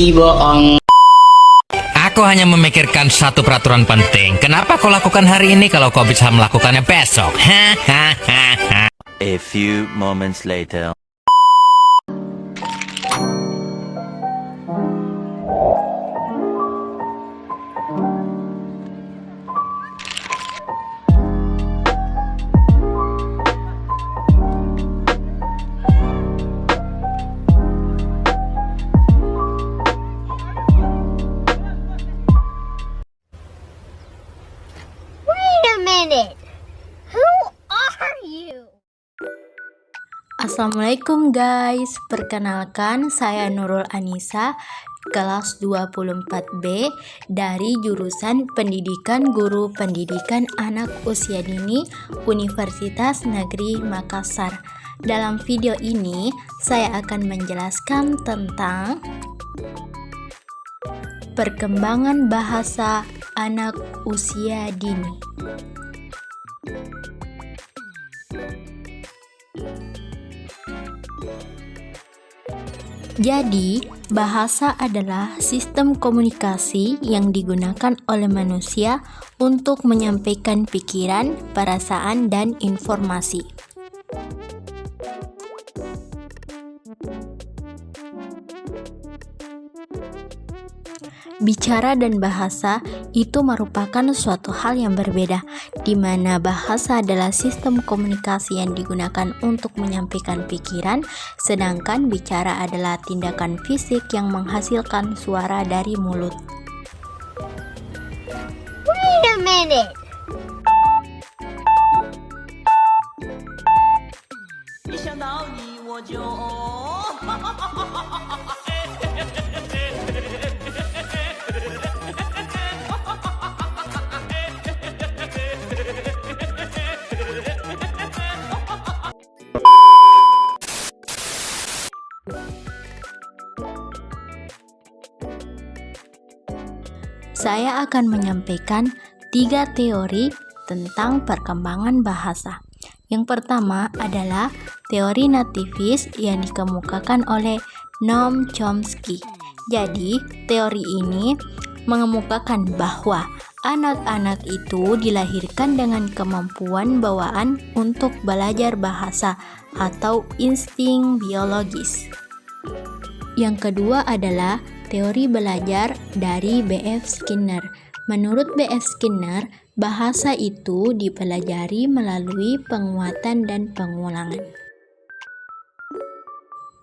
bohong. Aku hanya memikirkan satu peraturan penting. Kenapa kau lakukan hari ini kalau kau bisa melakukannya besok? Hahaha. A few moments later. Wait a minute. Who are you? Assalamualaikum guys, perkenalkan saya Nurul Anissa, kelas 24B dari jurusan Pendidikan Guru Pendidikan Anak Usia Dini Universitas Negeri Makassar. Dalam video ini, saya akan menjelaskan tentang perkembangan bahasa anak usia dini. Jadi, bahasa adalah sistem komunikasi yang digunakan oleh manusia untuk menyampaikan pikiran, perasaan, dan informasi. Bicara dan bahasa itu merupakan suatu hal yang berbeda, di mana bahasa adalah sistem komunikasi yang digunakan untuk menyampaikan pikiran, sedangkan bicara adalah tindakan fisik yang menghasilkan suara dari mulut. Wait a minute. Saya akan menyampaikan 3 teori tentang perkembangan bahasa. Yang pertama adalah teori nativis yang dikemukakan oleh Noam Chomsky. Jadi, teori ini mengemukakan bahwa anak-anak itu dilahirkan dengan kemampuan bawaan untuk belajar bahasa atau insting biologis. Yang kedua adalah teori belajar dari B.F. Skinner. Menurut B.F. Skinner, bahasa itu dipelajari melalui penguatan dan pengulangan.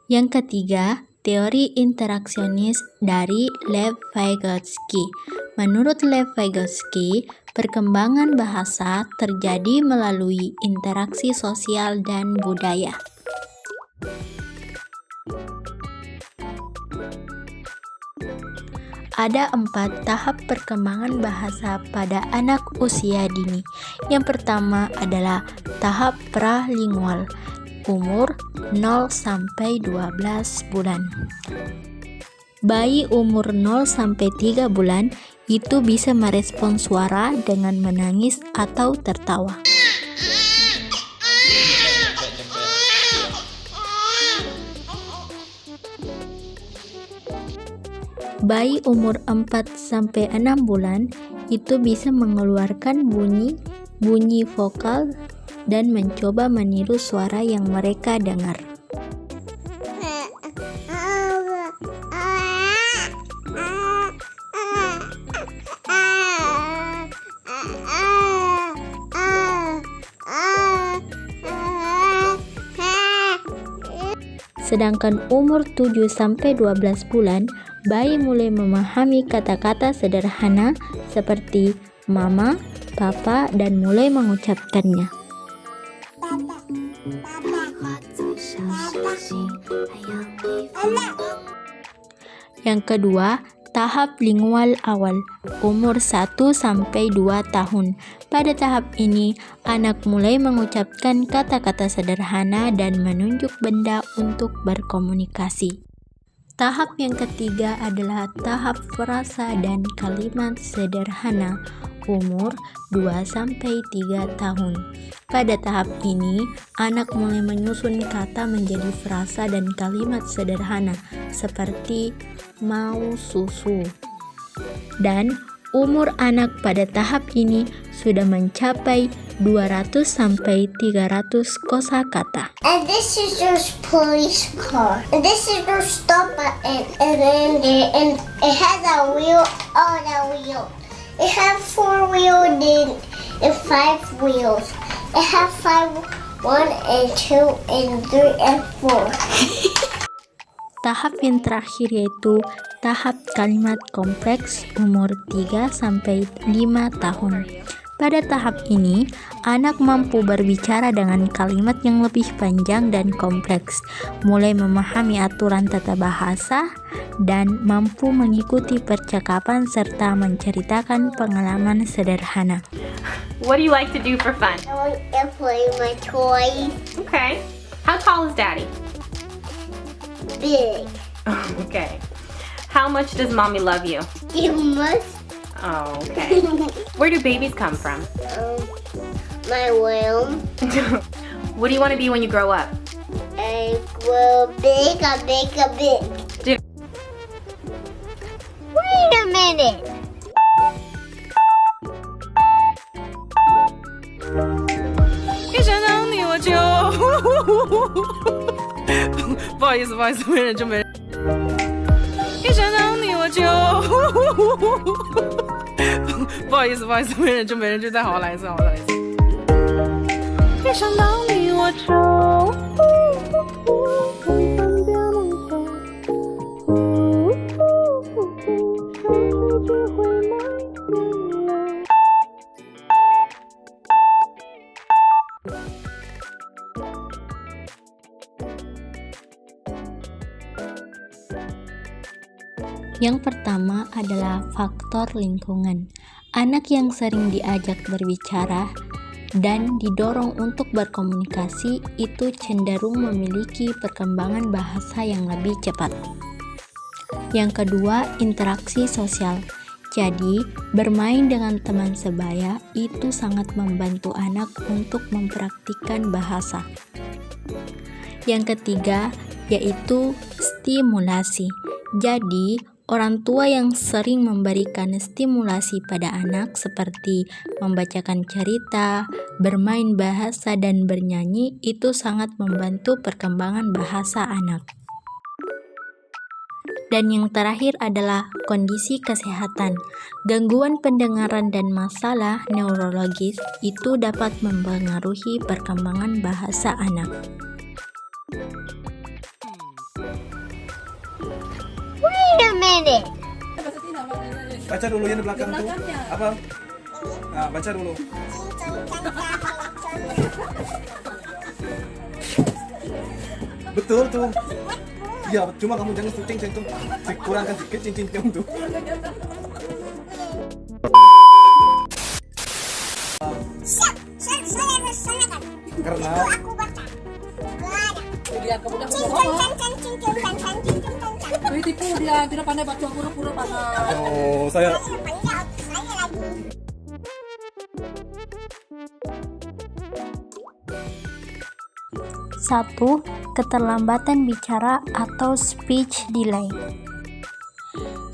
Yang ketiga, teori interaksionis dari Lev Vygotsky. Menurut Lev Vygotsky, perkembangan bahasa terjadi melalui interaksi sosial dan budaya. Ada 4 tahap perkembangan bahasa pada anak usia dini. Yang pertama adalah tahap pralingual, umur 0 sampai 12 bulan. Bayi umur 0 sampai 3 bulan itu bisa merespons suara dengan menangis atau tertawa. Bayi umur 4 sampai 6 bulan itu bisa mengeluarkan bunyi vokal dan mencoba meniru suara yang mereka dengar. Sedangkan umur 7 sampai 12 bulan, bayi mulai memahami kata-kata sederhana seperti mama, papa, dan mulai mengucapkannya. Yang kedua, tahap lingual awal, umur 1 sampai 2 tahun. Pada tahap ini, anak mulai mengucapkan kata-kata sederhana dan menunjuk benda untuk berkomunikasi. Tahap yang ketiga adalah tahap frasa dan kalimat sederhana, umur 2-3 tahun. Pada tahap ini, anak mulai menyusun kata menjadi frasa dan kalimat sederhana seperti mau susu. Dan umur anak pada tahap ini sudah mencapai 200-300 kosakata. And this is your police car. And this is your stop button. And then and it has a wheel on a wheel. It has 4 wheels and 5 wheels. It has 5, 1 and 2 and 3 and 4. Tahap yang terakhir yaitu tahap kalimat kompleks umur 3-5 tahun. Pada tahap ini, anak mampu berbicara dengan kalimat yang lebih panjang dan kompleks, mulai memahami aturan tata bahasa, dan mampu mengikuti percakapan serta menceritakan pengalaman sederhana. What do you like to do for fun? I want to play my toys. Okay. How tall is Daddy? Big. Okay. How much does Mommy love you? You must. Oh, okay. Where do babies come from? My womb. What do you want to be when you grow up? I will big. Wait a minute. 一想到你我就，不好意思，没人就没人。一想到你我就，不好意思，没人就没人，就再好来一次，一想到你我就。Yang pertama adalah faktor lingkungan. Anak yang sering diajak berbicara dan didorong untuk berkomunikasi itu cenderung memiliki perkembangan bahasa yang lebih cepat. Yang kedua, interaksi sosial. Jadi, bermain dengan teman sebaya itu sangat membantu anak untuk mempraktikkan bahasa. Yang ketiga, yaitu stimulasi. Jadi, orang tua yang sering memberikan stimulasi pada anak seperti membacakan cerita, bermain bahasa, dan bernyanyi itu sangat membantu perkembangan bahasa anak. Dan yang terakhir adalah kondisi kesehatan. Gangguan pendengaran dan masalah neurologis itu dapat mempengaruhi perkembangan bahasa anak. Wait a minute. Baca dulu yang di belakang tuh. Apa? Nah, baca dulu. Betul tuh. Iya, cuma kamu jangan cincin tuh. Kurangkan sedikit cincin tuh. Karena Aku baca. Gak ada. Jadi tipu dia tidak pandai baca huruf-huruf pasal. oh, saya Satu, keterlambatan bicara atau speech delay.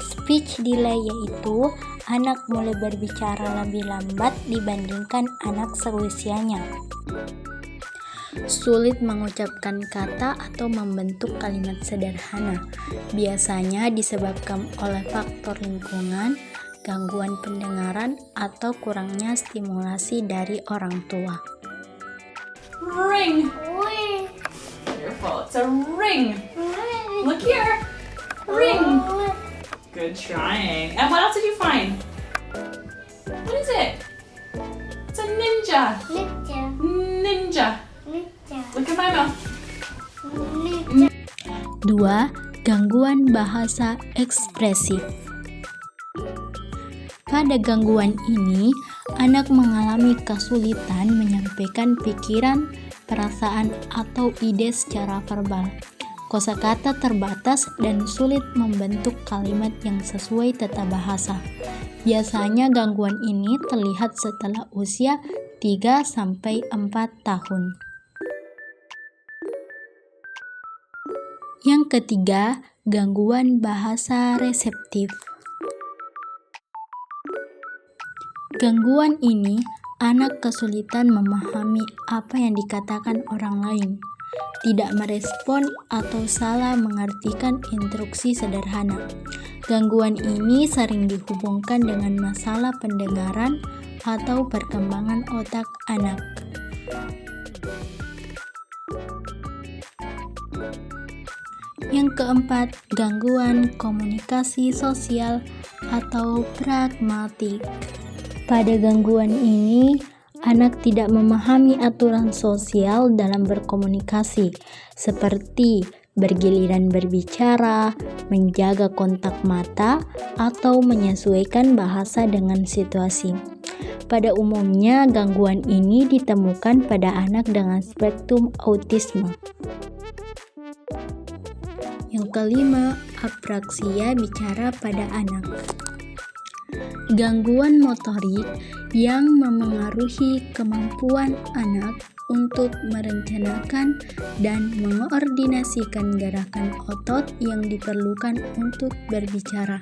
Speech delay yaitu anak mulai berbicara lebih lambat dibandingkan anak seusianya. Sulit mengucapkan kata atau membentuk kalimat sederhana. Biasanya disebabkan oleh faktor lingkungan, gangguan pendengaran, atau kurangnya stimulasi dari orang tua. Ring. Wonderful. It's a ring. Look here. Ring. Good trying. And what else did you find? What is it? It's a ninja. Ninja. Look at my mouth. 2. Gangguan bahasa ekspresif. Pada gangguan ini, anak mengalami kesulitan menyampaikan pikiran, perasaan, atau ide secara verbal. Kosakata terbatas dan sulit membentuk kalimat yang sesuai tata bahasa. Biasanya gangguan ini terlihat setelah usia 3-4 tahun. Yang ketiga, gangguan bahasa reseptif. Gangguan ini, anak kesulitan memahami apa yang dikatakan orang lain, tidak merespon atau salah mengartikan instruksi sederhana. Gangguan ini sering dihubungkan dengan masalah pendengaran atau perkembangan otak anak. Yang keempat, gangguan komunikasi sosial atau pragmatik. Pada gangguan ini, anak tidak memahami aturan sosial dalam berkomunikasi, seperti bergiliran berbicara, menjaga kontak mata, atau menyesuaikan bahasa dengan situasi. Pada umumnya, gangguan ini ditemukan pada anak dengan spektrum autisme. Yang kelima, apraksia bicara pada anak. Gangguan motorik yang memengaruhi kemampuan anak untuk merencanakan dan mengoordinasikan gerakan otot yang diperlukan untuk berbicara.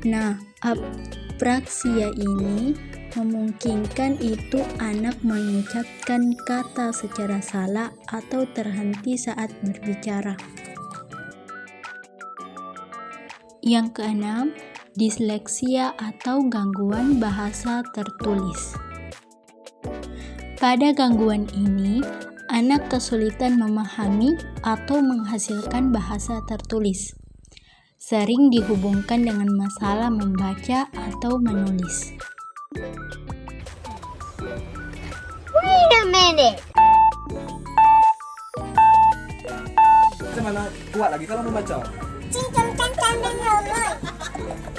Nah, apraksia ini memungkinkan itu anak mengucapkan kata secara salah atau terhenti saat berbicara. Yang keenam, disleksia atau gangguan bahasa tertulis. Pada gangguan ini, anak kesulitan memahami atau menghasilkan bahasa tertulis. Sering dihubungkan dengan masalah membaca atau menulis. Wait a minute. Mana kuat lagi kalau membaca? Cincang cancang dan ramai.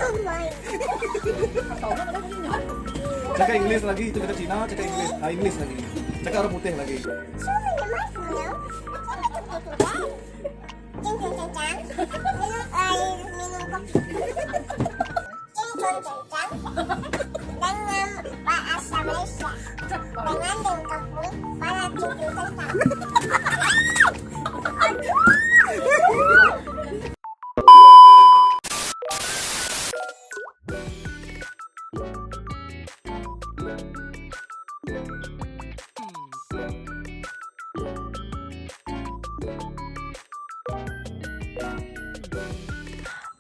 Oh my. Cakap Inggris lagi, itu kita Cina, cakap Inggris. Inggris lagi. Cakap orang putih lagi. Cincang cancang. Minum air, minum kopi. Cincang cancang. Dengan bahasa Malaysia. Dengan lengkapnya para cincang cancang.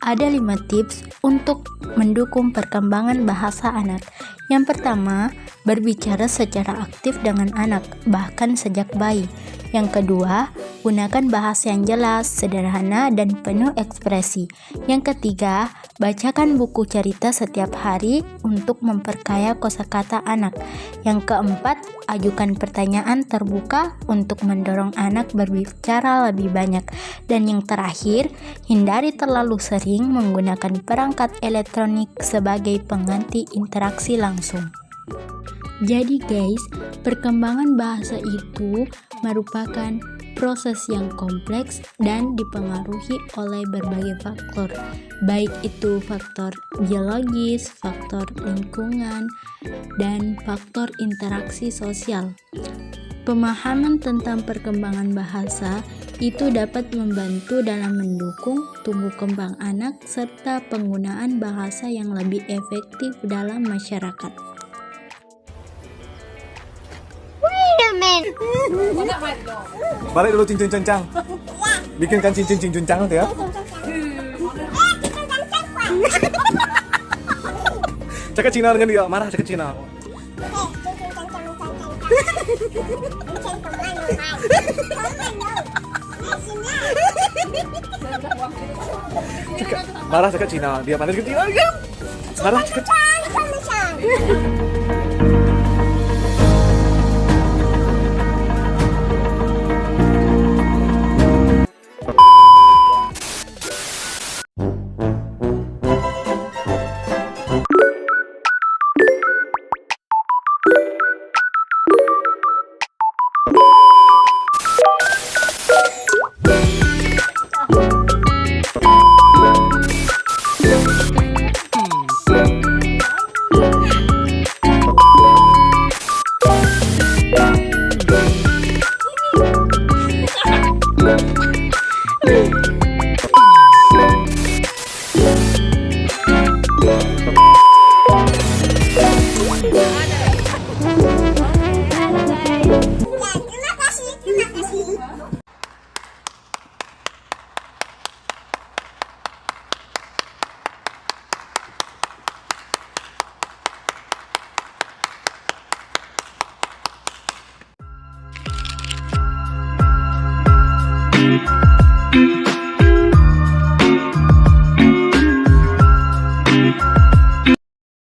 Ada 5 tips untuk mendukung perkembangan bahasa anak. Yang pertama, berbicara secara aktif dengan anak, bahkan sejak bayi. Yang kedua, gunakan bahasa yang jelas, sederhana, dan penuh ekspresi. Yang ketiga, bacakan buku cerita setiap hari untuk memperkaya kosakata anak. Yang keempat, ajukan pertanyaan terbuka untuk mendorong anak berbicara lebih banyak. Dan yang terakhir, hindari terlalu sering menggunakan perangkat elektronik sebagai pengganti interaksi langsung. Jadi guys, perkembangan bahasa itu merupakan proses yang kompleks dan dipengaruhi oleh berbagai faktor, baik itu faktor biologis, faktor lingkungan, dan faktor interaksi sosial. Pemahaman tentang perkembangan bahasa itu dapat membantu dalam mendukung tumbuh kembang anak serta penggunaan bahasa yang lebih efektif dalam masyarakat. Balik dulu cincin cincang. Bikinkan cincin cincang nanti ya. Cakap Cina dengan dia, marah cakap Cina. Marah cakap Cina, dia pandai cakap Cina. Marah cakap Cina.